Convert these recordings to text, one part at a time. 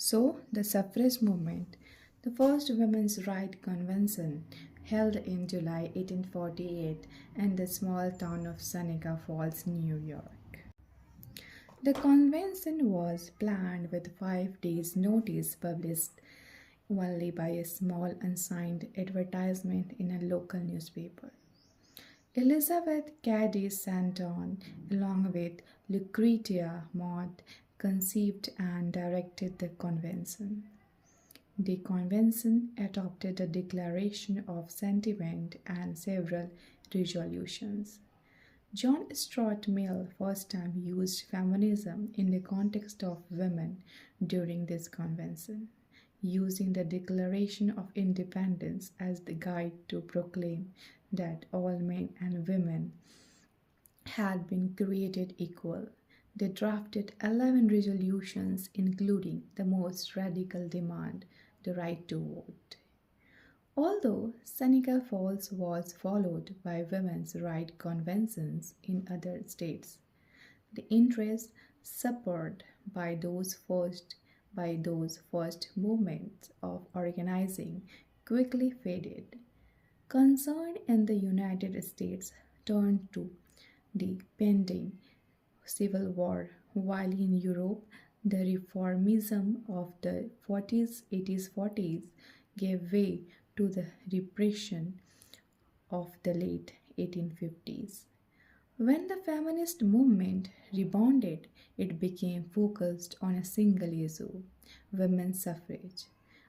So, the suffrage movement, the first women's rights convention, held in July 1848 in the small town of Seneca Falls, New York. The convention was planned with 5 days' notice published only by a small unsigned advertisement in a local newspaper. Elizabeth Cady Stanton, along with Lucretia Mott, conceived and directed the convention. The convention adopted a declaration of sentiment and several resolutions. John Stuart Mill first time used feminism in the context of women during this convention, using the Declaration of Independence as the guide to proclaim that all men and women had been created equal. They drafted 11 resolutions, including the most radical demand, the right to vote. Although Seneca Falls was followed by women's rights conventions in other states, the interest spurred by those first movements of organizing quickly faded. Concern in the United States turned to the pending Civil War, while in Europe the reformism of the 40s, 80s, 40s gave way to the repression of the late 1850s. When the feminist movement rebounded, it became focused on a single issue, women's suffrage,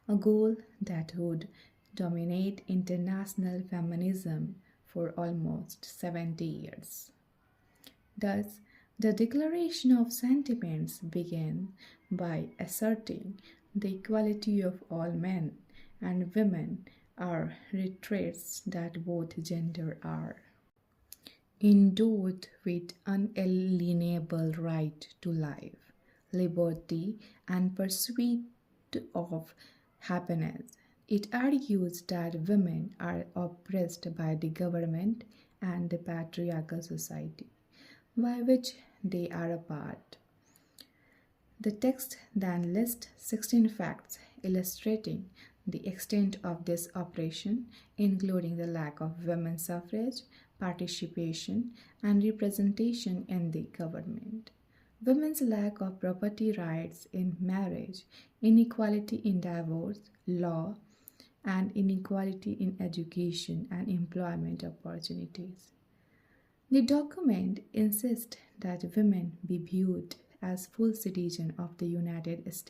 a goal that would dominate international feminism for almost 70 years. Thus, the Declaration of Sentiments began by asserting the equality of all men and women are traits that both genders are endowed with unalienable right to life, liberty, and pursuit of happiness. It argues that women are oppressed by the government and the patriarchal society, by which they are a part. The text then lists 16 facts illustrating the extent of this oppression, including the lack of women's suffrage, participation, and representation in the government, women's lack of property rights in marriage, inequality in divorce law, and inequality in education and employment opportunities. The document insists that women be viewed as full citizens of the United States